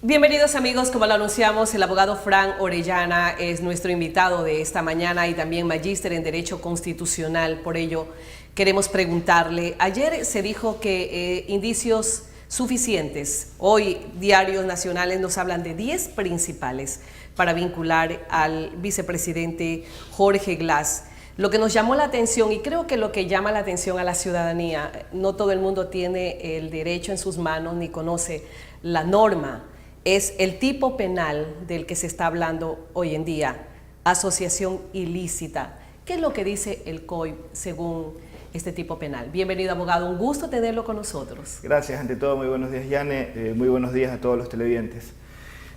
Bienvenidos amigos, como lo anunciamos, el abogado Fran Orellana es nuestro invitado de esta mañana y también magíster en Derecho Constitucional. Por ello, queremos preguntarle, ayer se dijo que indicios suficientes, hoy diarios nacionales nos hablan de 10 principales para vincular al vicepresidente Jorge Glass. Lo que nos llamó la atención, y creo que lo que llama la atención a la ciudadanía, no todo el mundo tiene el derecho en sus manos ni conoce la norma, es el tipo penal del que se está hablando hoy en día, asociación ilícita. ¿Qué es lo que dice el COIP según este tipo penal? Bienvenido, abogado, un gusto tenerlo con nosotros. Gracias, ante todo, muy buenos días, Yane, muy buenos días a todos los televidentes.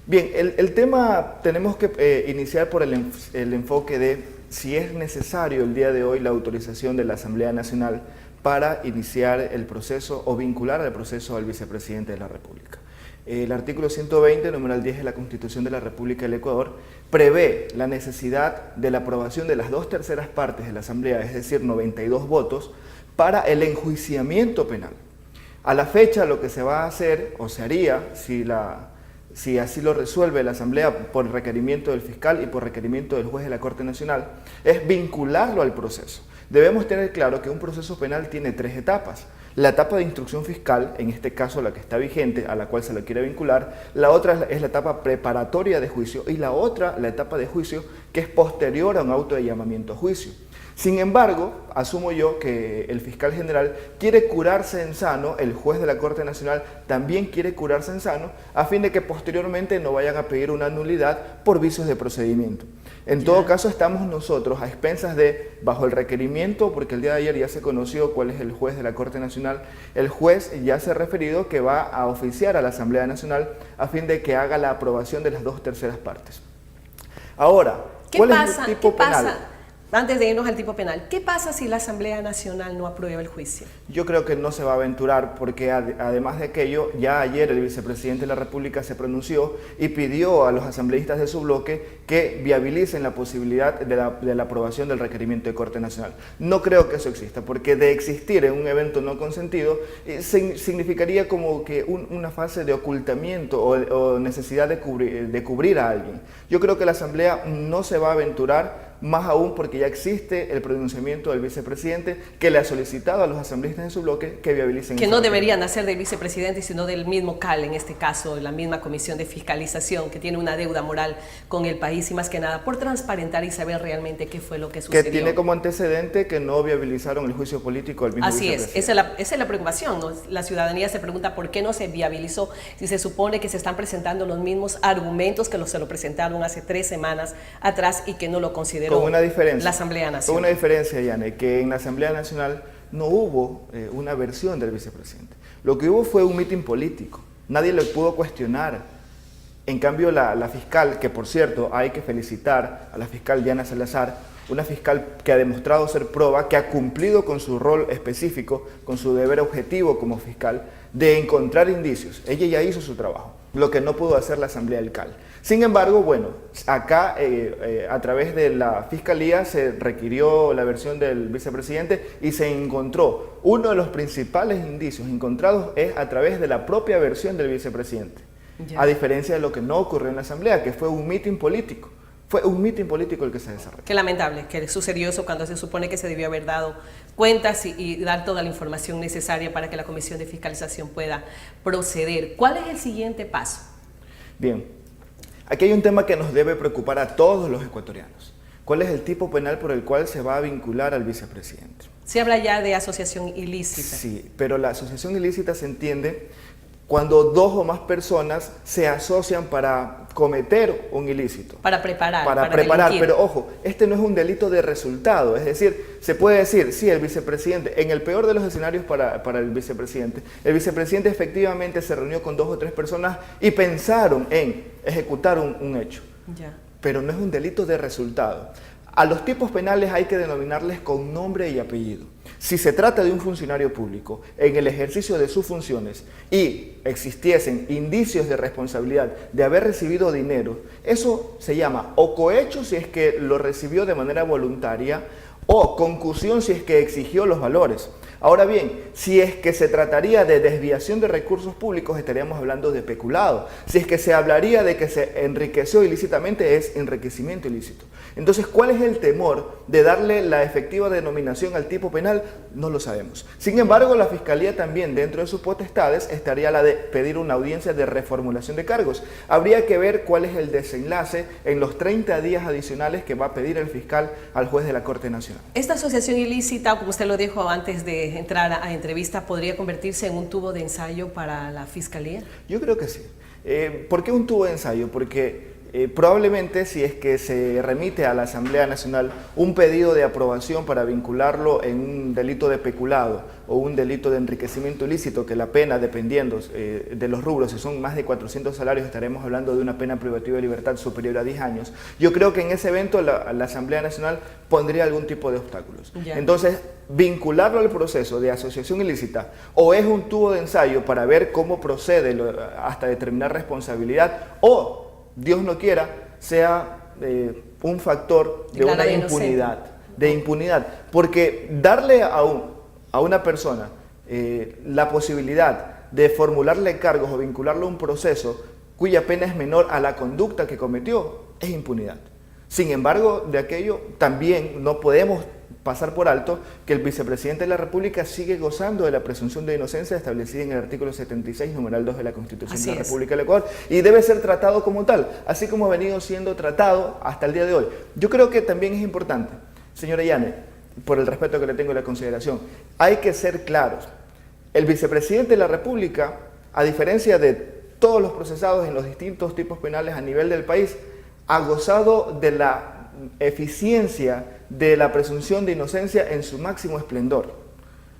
Bien, el tema tenemos que iniciar por el enfoque de si es necesario el día de hoy la autorización de la Asamblea Nacional para iniciar el proceso o vincular al proceso al vicepresidente de la República. El artículo 120, numeral 10 de la Constitución de la República del Ecuador, prevé la necesidad de la aprobación de las 2/3 partes de la Asamblea, es decir, 92 votos, para el enjuiciamiento penal. A la fecha, lo que se va a hacer, o se haría, si así lo resuelve la Asamblea por requerimiento del fiscal y por requerimiento del juez de la Corte Nacional, es vincularlo al proceso. Debemos tener claro que un proceso penal tiene 3 etapas. La etapa de instrucción fiscal, en este caso la que está vigente, a la cual se le quiere vincular. La otra es la etapa preparatoria de juicio y la otra, la etapa de juicio, que es posterior a un auto de llamamiento a juicio. Sin embargo, asumo yo que el fiscal general quiere curarse en sano, el juez de la Corte Nacional también quiere curarse en sano, a fin de que posteriormente no vayan a pedir una nulidad por vicios de procedimiento. En todo caso, estamos nosotros a expensas de, bajo el requerimiento, porque el día de ayer ya se conoció cuál es el juez de la Corte Nacional, el juez ya se ha referido que va a oficiar a la Asamblea Nacional a fin de que haga la aprobación de las 2/3 partes. Ahora, ¿cuál es el tipo penal? Antes de irnos al tipo penal, ¿qué pasa si la Asamblea Nacional no aprueba el juicio? Yo creo que no se va a aventurar porque además de aquello, ya ayer el vicepresidente de la República se pronunció y pidió a los asambleístas de su bloque que viabilicen la posibilidad de la aprobación del requerimiento de Corte Nacional. No creo que eso exista, porque de existir en un evento no consentido significaría como que una fase de ocultamiento o necesidad de cubrir a alguien. Yo creo que la Asamblea no se va a aventurar, más aún porque ya existe el pronunciamiento del vicepresidente que le ha solicitado a los asambleístas de su bloque que viabilicen. Que no deberían nacer del vicepresidente, sino del mismo CAL, en este caso, la misma Comisión de Fiscalización, que tiene una deuda moral con el país y más que nada por transparentar y saber realmente qué fue lo que sucedió. Que tiene como antecedente que no viabilizaron el juicio político del mismo vicepresidente. Así es, esa es la preocupación, ¿no? La ciudadanía se pregunta por qué no se viabilizó, si se supone que se están presentando los mismos argumentos que se lo presentaron hace 3 semanas atrás y que no lo consideró. Con una diferencia, la Asamblea Nacional. Con una diferencia, Yane, que en la Asamblea Nacional no hubo una versión del vicepresidente. Lo que hubo fue un mitin político. Nadie le pudo cuestionar. En cambio, la fiscal, que por cierto hay que felicitar a la fiscal Diana Salazar, una fiscal que ha demostrado ser proba, que ha cumplido con su rol específico, con su deber objetivo como fiscal, de encontrar indicios. Ella ya hizo su trabajo, lo que no pudo hacer la Asamblea del CAL. Sin embargo, bueno, acá a través de la Fiscalía se requirió la versión del vicepresidente y se encontró, uno de los principales indicios encontrados es a través de la propia versión del vicepresidente. Ya. A diferencia de lo que no ocurrió en la Asamblea, que fue un mitin político. Fue un mitin político el que se desarrolló. Qué lamentable que sucedió eso cuando se supone que se debió haber dado cuentas y dar toda la información necesaria para que la Comisión de Fiscalización pueda proceder. ¿Cuál es el siguiente paso? Bien, aquí hay un tema que nos debe preocupar a todos los ecuatorianos. ¿Cuál es el tipo penal por el cual se va a vincular al vicepresidente? Se habla ya de asociación ilícita. Sí, pero la asociación ilícita se entiende cuando 2 o más personas se asocian para cometer un ilícito. Para preparar. Para preparar, delinquir. Pero ojo, este no es un delito de resultado, es decir, se puede decir, sí, el vicepresidente, en el peor de los escenarios para el vicepresidente efectivamente se reunió con 2 o 3 personas y pensaron en ejecutar un hecho. Ya. Pero no es un delito de resultado. A los tipos penales hay que denominarles con nombre y apellido. Si se trata de un funcionario público en el ejercicio de sus funciones y existiesen indicios de responsabilidad de haber recibido dinero, eso se llama o cohecho si es que lo recibió de manera voluntaria o concusión si es que exigió los valores. Ahora bien, si es que se trataría de desviación de recursos públicos, estaríamos hablando de peculado. Si es que se hablaría de que se enriqueció ilícitamente, es enriquecimiento ilícito. Entonces, ¿cuál es el temor de darle la efectiva denominación al tipo penal? No lo sabemos. Sin embargo, la Fiscalía también, dentro de sus potestades, estaría la de pedir una audiencia de reformulación de cargos. Habría que ver cuál es el desenlace en los 30 días adicionales que va a pedir el fiscal al juez de la Corte Nacional. ¿Esta asociación ilícita, como usted lo dijo antes de entrar a entrevista, podría convertirse en un tubo de ensayo para la Fiscalía? Yo creo que sí. ¿Por qué un tubo de ensayo? Porque probablemente si es que se remite a la Asamblea Nacional un pedido de aprobación para vincularlo en un delito de peculado o un delito de enriquecimiento ilícito, que la pena, dependiendo de los rubros, si son más de 400 salarios, estaremos hablando de una pena privativa de libertad superior a 10 años. Yo creo que en ese evento la Asamblea Nacional pondría algún tipo de obstáculos. Entonces, vincularlo al proceso de asociación ilícita o es un tubo de ensayo para ver cómo procede hasta determinar responsabilidad, o Dios no quiera, sea un factor de una impunidad, porque darle a una persona la posibilidad de formularle cargos o vincularlo a un proceso cuya pena es menor a la conducta que cometió, es impunidad. Sin embargo, de aquello también no podemos pasar por alto que el vicepresidente de la República sigue gozando de la presunción de inocencia establecida en el artículo 76, numeral 2 de la Constitución de la República del Ecuador, y debe ser tratado como tal, así como ha venido siendo tratado hasta el día de hoy. Yo creo que también es importante, señora Yane, por el respeto que le tengo y la consideración, hay que ser claros. El vicepresidente de la República, a diferencia de todos los procesados en los distintos tipos penales a nivel del país, ha gozado de la eficiencia de la presunción de inocencia en su máximo esplendor.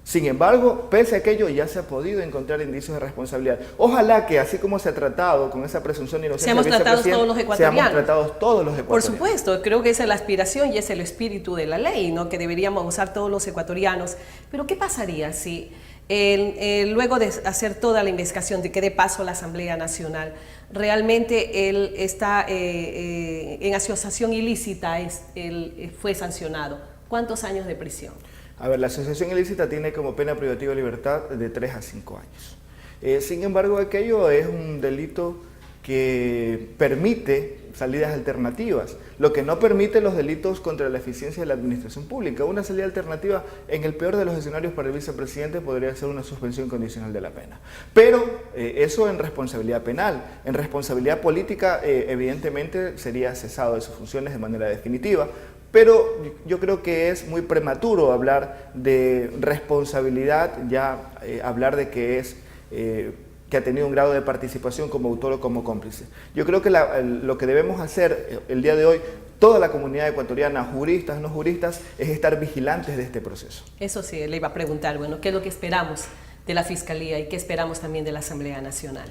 Sin embargo, pese a aquello, ya se ha podido encontrar indicios de responsabilidad. Ojalá que, así como se ha tratado con esa presunción de inocencia, seamos tratados todos los ecuatorianos. Seamos tratados todos los ecuatorianos. Por supuesto, creo que esa es la aspiración y es el espíritu de la ley, ¿no? Que deberíamos gozar todos los ecuatorianos. Pero ¿qué pasaría si luego de hacer toda la investigación, de que dé paso a la Asamblea Nacional, realmente él está en asociación ilícita, él fue sancionado? ¿Cuántos años de prisión? A ver, la asociación ilícita tiene como pena privativa de libertad de 3 a 5 años. Sin embargo, aquello es un delito que permite salidas alternativas, lo que no permite los delitos contra la eficiencia de la administración pública. Una salida alternativa, en el peor de los escenarios para el vicepresidente, podría ser una suspensión condicional de la pena. Pero eso en responsabilidad penal. En responsabilidad política, evidentemente, sería cesado de sus funciones de manera definitiva. Pero yo creo que es muy prematuro hablar de responsabilidad, ya hablar de que es que ha tenido un grado de participación como autor o como cómplice. Yo creo que lo que debemos hacer el día de hoy, toda la comunidad ecuatoriana, juristas, no juristas, es estar vigilantes de este proceso. Eso sí, le iba a preguntar, bueno, ¿qué es lo que esperamos de la Fiscalía y qué esperamos también de la Asamblea Nacional?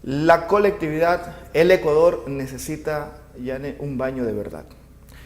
La colectividad, el Ecuador necesita, Yane, un baño de verdad.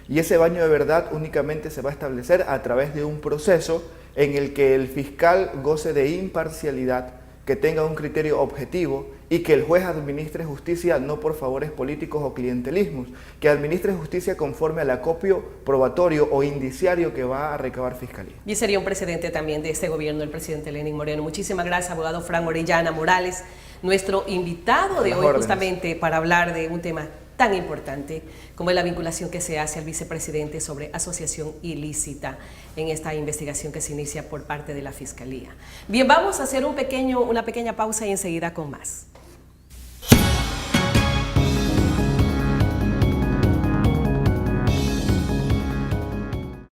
Y ese baño de verdad únicamente se va a establecer a través de un proceso en el que el fiscal goce de imparcialidad, que tenga un criterio objetivo y que el juez administre justicia no por favores políticos o clientelismos, que administre justicia conforme al acopio probatorio o indiciario que va a recabar Fiscalía. Y sería un precedente también de este gobierno, el presidente Lenín Moreno. Muchísimas gracias, abogado Frank Orellana Morales, nuestro invitado de hoy justamente para hablar de un tema tan importante como es la vinculación que se hace al vicepresidente sobre asociación ilícita en esta investigación que se inicia por parte de la Fiscalía. Bien, vamos a hacer una pequeña pausa y enseguida con más.